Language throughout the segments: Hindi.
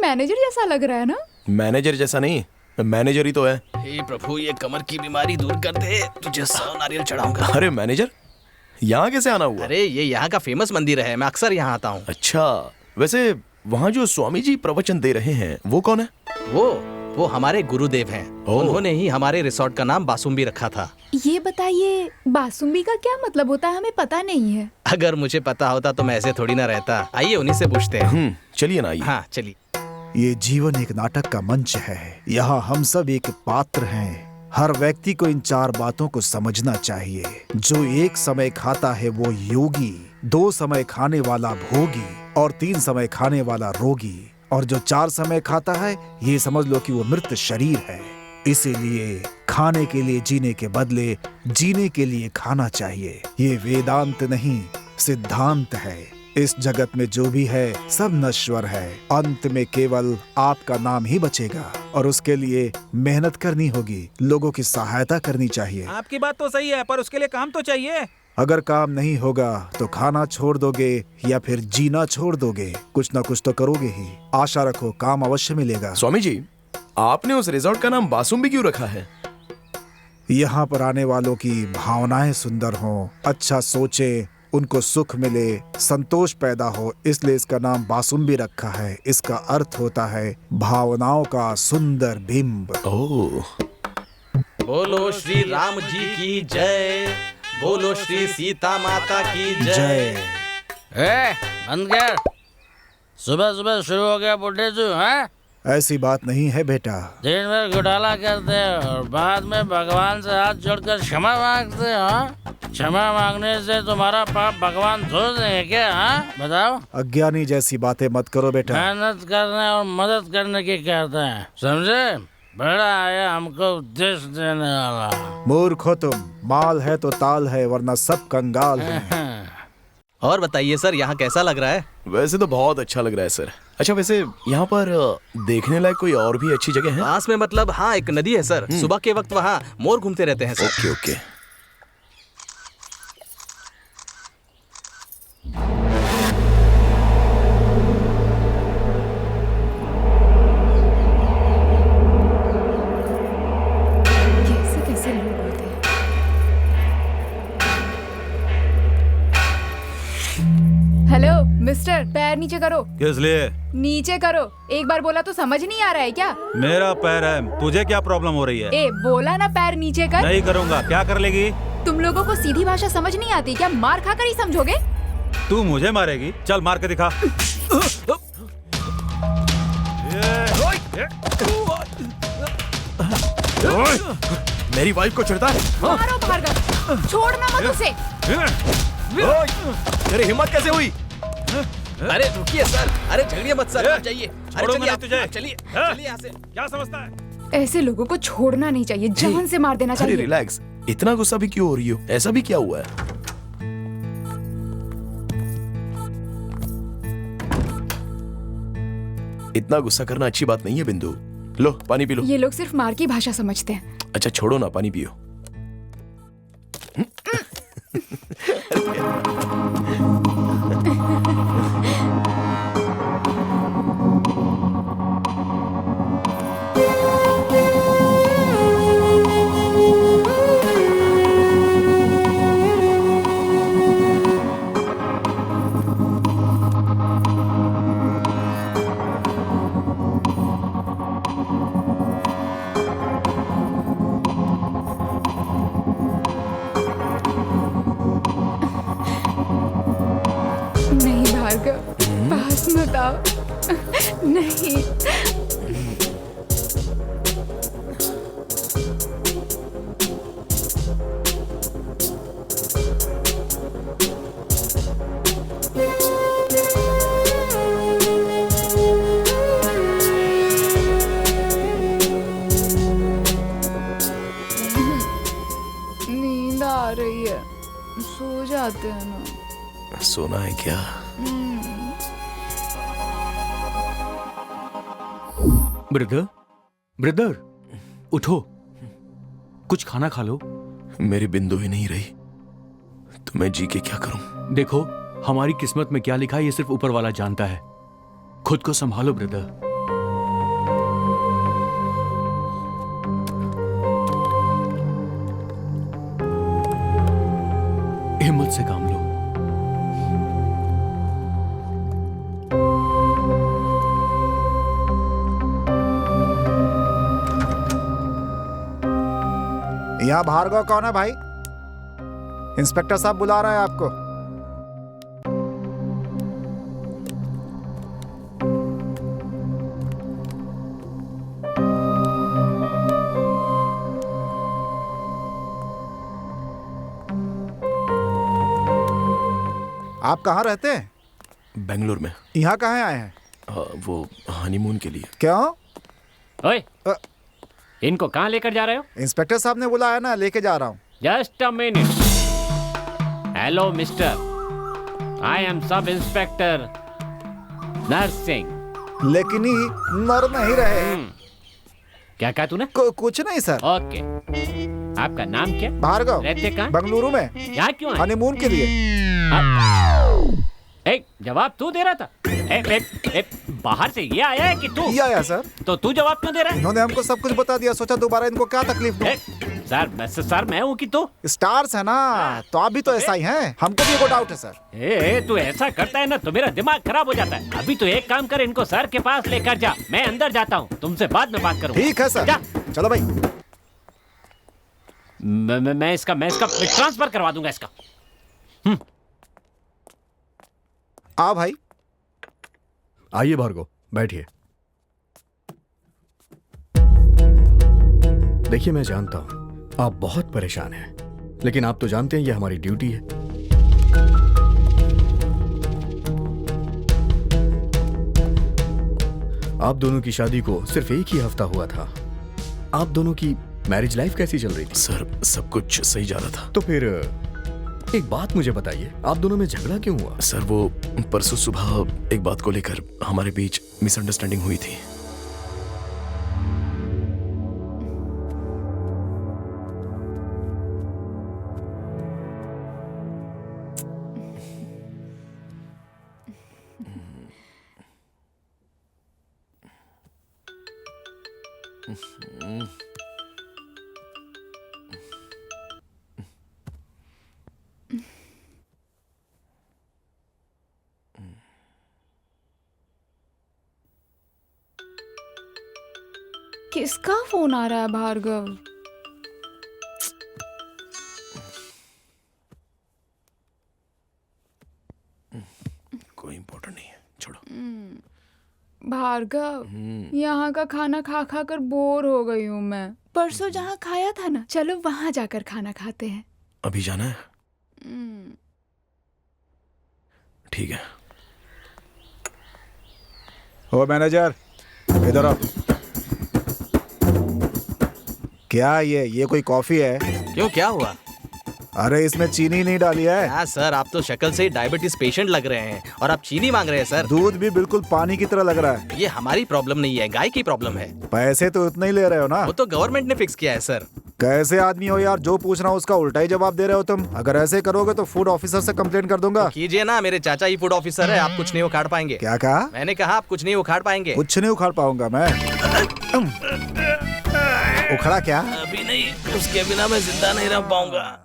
मैनेजर जैसा लग रहा है ना? मैनेजर जैसा नहीं, मैनेजर ही तो है। हे प्रभु, ये कमर की बीमारी दूर कर दे, तुझे 100 नारियल चढ़ाऊंगा। अरे मैनेजर, यहाँ कैसे आना हुआ? अरे ये यहाँ का फेमस मंदिर है, मैं अक्सर यहाँ आता हूँ। अच्छा, वैसे वहाँ जो स्वामी जी प्रवचन दे रहे हैं वो कौन है? वो हमारे गुरुदेव हैं। उन्होंने ही हमारे रिसोर्ट का नाम बासुम्बी रखा था। ये बताइए, बासुम्बी का क्या मतलब होता है? हमें पता नहीं है। अगर मुझे पता होता तो मैं ऐसे थोड़ी ना रहता। आइए उन्हीं से पूछते हैं। चलिए ना, आइए। हाँ चलिए। ये जीवन एक नाटक का मंच है। यहाँ हम सब एक पात्र हैं। हर व्यक्ति को इन 4 बातों को समझना चाहिए। जो एक समय खाता है वो योगी, 2 समय खाने वाला भोगी और 3 समय खाने वाला रोगी, और जो 4 समय खाता है ये समझ लो कि वो मृत शरीर है। इसीलिए खाने के लिए जीने के बदले जीने के लिए खाना चाहिए। ये वेदांत नहीं, सिद्धांत है। इस जगत में जो भी है सब नश्वर है। अंत में केवल आपका नाम ही बचेगा और उसके लिए मेहनत करनी होगी, लोगों की सहायता करनी चाहिए। आपकी बात तो सही है, पर उसके लिए काम तो चाहिए। अगर काम नहीं होगा तो खाना छोड़ दोगे या फिर जीना छोड़ दोगे, कुछ ना कुछ तो करोगे ही। आशा रखो काम अवश्य मिलेगा। स्वामी जी, आपने उस रिजॉर्ट का नाम बासुम्बी क्यों रखा है? यहाँ पर आने वालों की भावनाएं सुंदर हों, अच्छा सोचे, उनको सुख मिले, संतोष पैदा हो, इसलिए इसका नाम बासुम्बी रखा है। इसका अर्थ होता है भावनाओं का सुंदर बिंब। ओह, बोलो श्री राम जी की जय, बोलो श्री सीता माता की जय। बंद कर। सुबह सुबह शुरू हो गया बुढ़े जो है। ऐसी बात नहीं है बेटा। दिन भर घोटाला करते हो और बाद में भगवान से हाथ जोड़कर क्षमा मांगते हो। क्षमा मांगने से तुम्हारा पाप भगवान धो देंगे क्या? बताओ। अज्ञानी जैसी बातें मत करो बेटा। मेहनत करने और मदद करने की कहते हैं, समझे? बड़ा आया हमको उपदेश देने वाला। मूर्ख हो तुम। माल है तो ताल है, वरना सब कंगाल हैं। और बताइए सर, यहाँ कैसा लग रहा है? वैसे तो बहुत अच्छा लग रहा है सर। अच्छा, वैसे यहाँ पर देखने लायक कोई और भी अच्छी जगह है? पास में मतलब हाँ, एक नदी है सर। सुबह के वक्त वहाँ मोर घूमते रहते हैं सर। Okay okay. कैसे कैसे लोग होते हैं। हेलो मिस्टर, पैर नीचे करो। किस लिए? नीचे करो। एक बार बोला तो समझ नहीं आ रहा है क्या? मेरा पैर है, तुझे क्या प्रॉब्लम हो रही है? ए, बोला ना पैर नीचे कर। नहीं करूँगा। क्या कर लेगी? तुम लोगों को सीधी भाषा समझ नहीं आती क्या? मार खाकर ही समझोगे? तू मुझे मारेगी? चल मार के दिखा। मेरी वाइफ को चिढ़ता है? मारो भार्गव, छोड़ना मत उसे। तेरी हिम्मत कैसे हुई? अरे रुकिए सर, अरे झगड़िए मत सर, आप जाइए। अरे छोड़ूंगा चलिए नहीं आप, तुझे। आप चलिए चलिए यहाँ से। क्या समझता है? ऐसे लोगों को छोड़ना नहीं चाहिए, जान से मार देना अरे चाहिए। रिलैक्स, इतना गुस्सा भी क्यों हो रही हो? ऐसा भी क्या हुआ है? इतना गुस्सा करना अच्छी बात नहीं है बिंदु। लो पानी पी लो। ये लोग सिर्फ मार की भाषा समझते हैं। अच्छा छोड़ो ना, पानी पियो। नहीं भार्गव, पास मत आओ। नहीं। नींद आ रही है, सो जाते हैं ना। सोना है क्या? ब्रदर, ब्रदर, उठो, कुछ खाना खा लो। मेरी बिंदु ही नहीं रही तो मैं जी के क्या करूं? देखो, हमारी किस्मत में क्या लिखा है ये सिर्फ ऊपर वाला जानता है। खुद को संभालो ब्रदर। से काम लो। यहाँ भार्गव कौन है भाई? इंस्पेक्टर साहब बुला रहे हैं आपको। आप कहाँ रहते हैं? बेंगलुरु में। यहाँ कहाँ आए हैं? वो हनीमून के लिए। क्यों? ओए, इनको कहाँ लेकर जा रहे हो? इंस्पेक्टर साहब ने बुलाया ना, लेके जा रहा हूँ। Just a minute. Hello mister, I am sub inspector nursing. लेकिन ही नर नहीं रहे। क्या कहा तूने? कुछ नहीं सर। ओके, आपका नाम क्या? भार्गव। रहते कहाँ? बेंगलुरु में। यहाँ क्यों आए? हनीमून के लिए। एक जवाब तू दे रहा था। बाहर से ये आया है कि तू? ये आया सर। तो तू जवाब क्यों दे रहा है? इन्होंने हमको सब कुछ बता दिया, सोचा दोबारा इनको क्या तकलीफ दूं। सर मैं हूँ कि तू? स्टार्स है ना, तो आप भी तो ऐसा ही हैं। हमको भी को डाउट है सर। तू ऐसा करता है ना तो मेरा दिमाग खराब हो जाता है। अभी तो एक काम कर, इनको सर के पास लेकर जा, मैं अंदर जाता हूँ, तुमसे बाद में बात करूँ। ठीक है सर। जा। चलो भाई। मैं इसका ट्रांसफर करवा दूंगा इसका। आ भाई। आइए भार्गव, बैठिए। देखिए, मैं जानता हूं आप बहुत परेशान हैं, लेकिन आप तो जानते हैं ये हमारी ड्यूटी है। आप दोनों की शादी को सिर्फ एक ही हफ्ता हुआ था। आप दोनों की मैरिज लाइफ कैसी चल रही थी? सर, सब कुछ सही जा रहा था। तो फिर एक बात मुझे बताइए, आप दोनों में झगड़ा क्यों हुआ? सर, वो परसों सुबह एक बात को लेकर हमारे बीच मिसअंडरस्टैंडिंग हुई थी। किसका फोन आ रहा है भार्गव? कोई इम्पोर्टेंट नहीं है, छोड़ो। भार्गव, यहाँ का खाना खा खा कर बोर हो गई हूँ मैं। परसों जहाँ खाया था ना, चलो वहाँ जाकर खाना खाते हैं। अभी जाना है? ठीक है। ओ मैनेजर, इधर आओ। क्या ये कोई कॉफी है? क्यों, क्या हुआ? अरे इसमें चीनी नहीं डाली है। हाँ सर, आप तो शक्ल से ही डायबिटीज पेशेंट लग रहे हैं और आप चीनी मांग रहे हैं सर। दूध भी बिल्कुल पानी की तरह लग रहा है। ये हमारी प्रॉब्लम नहीं है, गाय की प्रॉब्लम है। पैसे तो उतने ही ले रहे हो ना? वो तो गवर्नमेंट ने फिक्स किया है सर। कैसे आदमी हो यार, जो पूछ रहा हूँ उसका उल्टा ही जवाब दे रहे हो तुम। अगर ऐसे करोगे तो फूड ऑफिसर से कंप्लेंट कर दूंगा। कीजिए ना, मेरे चाचा ही फूड ऑफिसर है, आप कुछ नहीं उखाड़ पाएंगे। क्या कहा? मैंने कहा आप कुछ नहीं उखाड़ पाएंगे। कुछ नहीं उखाड़ पाऊंगा मैं। उखड़ा क्या? अभी नहीं, उसके बिना मैं जिंदा नहीं रह पाऊंगा।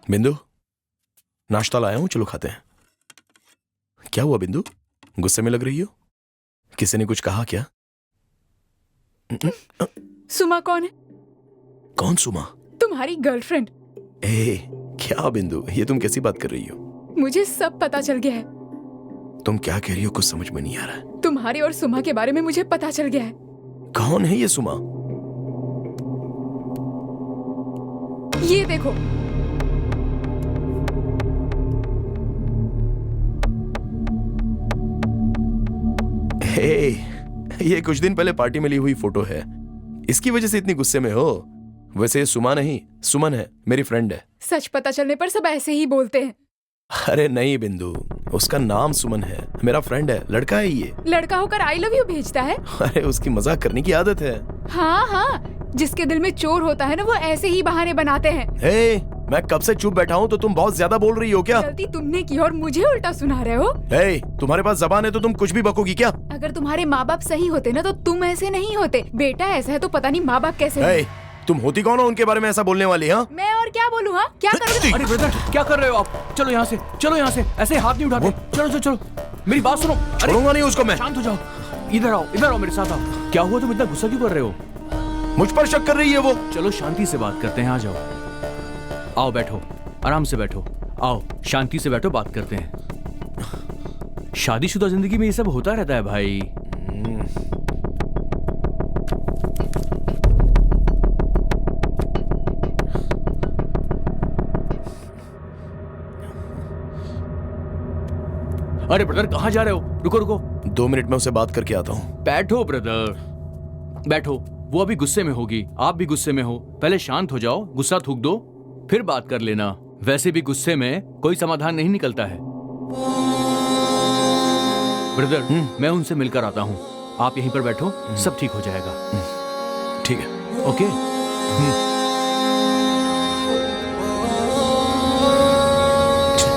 बिंदु, नाश्ता लाया हूं, चलो खाते हैं। क्या हुआ बिंदु, गुस्से में लग रही हो? किसी ने कुछ कहा क्या? सुमा कौन है? कौन सुमा? तुम्हारी गर्लफ्रेंड। ए, क्या बिंदु, ये तुम कैसी बात कर रही हो? मुझे सब पता चल गया है। तुम क्या कह रही हो, कुछ समझ में नहीं आ रहा है। तुम्हारी और सुमा के बारे में मुझे पता चल गया है। कौन है ये सुमा? ये देखो। हे, ये कुछ दिन पहले पार्टी में ली हुई फोटो है, इसकी वजह से इतनी गुस्से में हो? वैसे ये सुमा नहीं, सुमन है, मेरी फ्रेंड है। सच पता चलने पर सब ऐसे ही बोलते हैं। अरे नहीं बिंदु, उसका नाम सुमन है, मेरा फ्रेंड है, लड़का है ये। लड़का होकर आई लव यू भेजता है? अरे उसकी मजाक करने की आदत है। हाँ हाँ, जिसके दिल में चोर होता है ना, वो ऐसे ही बहाने बनाते हैं। हे, मैं कब से चुप बैठा हूँ, तो तुम बहुत ज्यादा बोल रही हो क्या? गलती तुमने की और मुझे उल्टा सुना रहे हो। हे, तुम्हारे पास जबान है तो तुम कुछ भी बकोगी क्या? अगर तुम्हारे माँ बाप सही होते ना, तो तुम ऐसे नहीं होते। बेटा ऐसा है तो पता नहीं माँ बाप कैसे हे, हैं। तुम होती कौन हो उनके बारे में ऐसा बोलने वाली? हाँ, मैं और क्या बोलूँ? हाँ, क्या करूँ? अरे ब्रदर, क्या कर रहे हो आप? चलो यहाँ से, चलो यहाँ से, ऐसे हाथ नहीं उठाते। चलो चलो चलो, मेरी बात सुनो। अरे छोड़ूंगा नहीं उसको मैं। शांत हो जाओ, इधर आओ मेरे साथ आओ। क्या हुआ, तुम इतना गुस्सा क्यों कर रहे हो? मुझ पर शक कर रही है वो। चलो शांति से बात करते हैं, आ जाओ। आओ बैठो, आराम से बैठो। आओ शांति से बैठो, बात करते हैं। शादीशुदा जिंदगी में ये सब होता रहता है भाई। अरे ब्रदर, कहाँ जा रहे हो? रुको रुको, 2 मिनट में उसे बात करके आता हूँ। बैठो ब्रदर, बैठो। वो अभी गुस्से में होगी, आप भी गुस्से में हो। पहले शांत हो जाओ, गुस्सा थूक दो, फिर बात कर लेना। वैसे भी गुस्से में कोई समाधान नहीं निकलता है। ब्रदर, मैं उनसे मिलकर आता हूँ, आप यहीं पर बैठो, सब ठीक हो जाएगा। ठीक है। ओके।